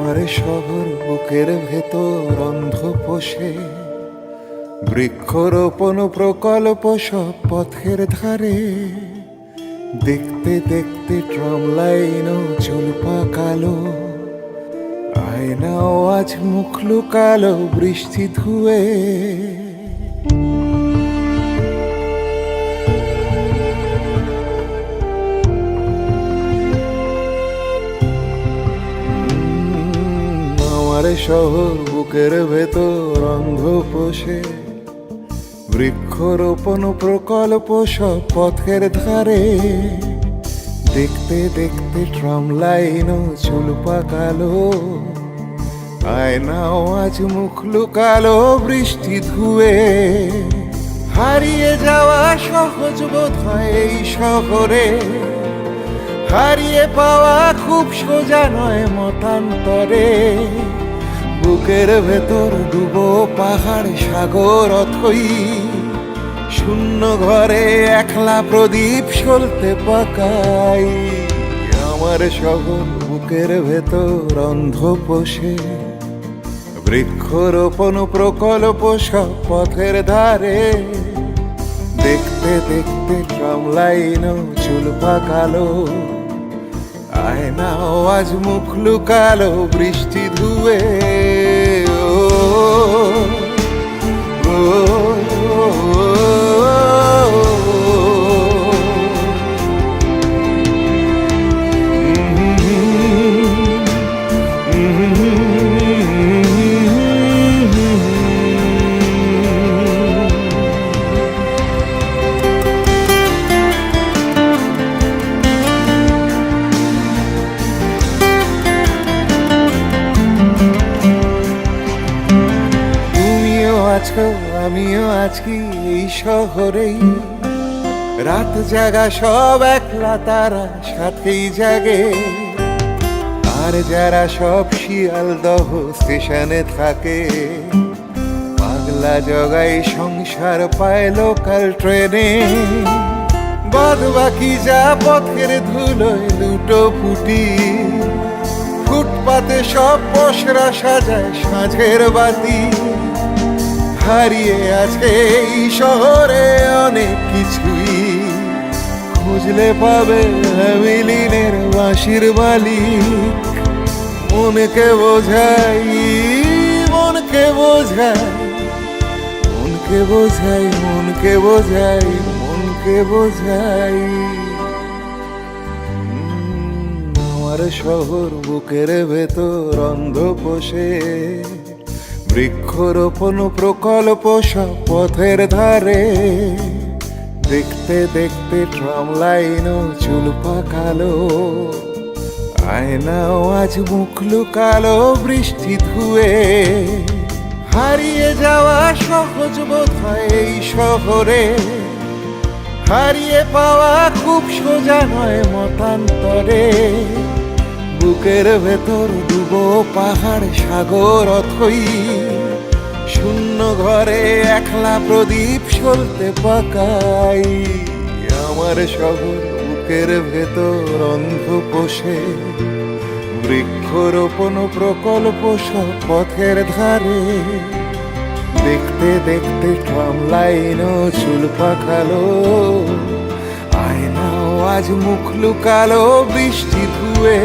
আমার শহর বুকের ভেতর অন্ধ পোষে, বৃক্ষরোপণ প্রকল্প সব পথের ধারে। দেখতে দেখতে ট্রাম লাইনও চুল পাকালো, আয়নাও আজ মুখ লুকালো বৃষ্টি ধুয়ে। আমার শহর বুকের ভেতর অন্ধ পোষে, বৃক্ষরোপণ প্রকল্প সব পথের ধারে। দেখতে দেখতে ট্রাম লাইনও চুল পাকালো, আয়নাও আজ মুখ লুকালো বৃষ্টি ধুয়ে। হারিয়ে যাওয়া সহজ বোধ হয় এই শহরে, হারিয়ে পাওয়া খুব সোজা নয় মতান্তরে। বুকের ভেতর ডুবো পাহাড় সাগর অথই, শূন্য ঘরে একলা প্রদীপ সলতে পাকাই। আমার শহর বুকের ভেতর অন্ধ পোষে, বৃক্ষরোপণ প্রকল্প সব পথের ধারে। দেখতে দেখতে ট্রাম লাইনও চুল পাকালো, আয়নাও আজ মুখ লুকালো বৃষ্টি ধুয়ে। আমিও আজকে এই শহরেই, রাত জাগা সব একলা তারা সাথেই জাগে। আর যারা সব শিয়ালদহ স্টেশনে থাকে, পাগলা জগাই সংসার পায় লোকাল ট্রেনে। বাদ বাকি যা পথের ধুলোয় লুটো পুটি, ফুটপাতে সব পসরা সাজায় সাঁঝের বাতি। হারিয়ে আছে এই শহরে অনেক কিছুই, খুঁজলে পাবে মিলিনের বাঁশির মালিক। মনকে বোঝাই, মনকে বোঝাই, মনকে বোঝাই, মনকে বোঝাই, মনকে বোঝাই। আমার শহর বুকের ভেতর অন্ধ পোষে, বৃক্ষরোপণ প্রকল্প সব পথের ধারে। দেখতে দেখতে ট্রাম লাইনও চুল পাকালো, আয়নাও আজ মুখ লুকালো বৃষ্টি ধুয়ে। হারিয়ে যাওয়া সহজ বোধ হয় এই শহরে, হারিয়ে পাওয়া খুব সোজা নয় মতান্তরে। বুকের ভেতর ডুবো পাহাড় সাগর অথই, শূন্য ঘরে একলা প্রদীপ সলতে পাকাই। আমার শহর বুকের ভেতর অন্ধ পোষে, বৃক্ষরোপণ প্রকল্প সব পথের ধারে। দেখতে দেখতে ট্রাম লাইনও চুল পাকালো, আয়নাও আজ মুখ লুকালো বৃষ্টি ধুয়ে।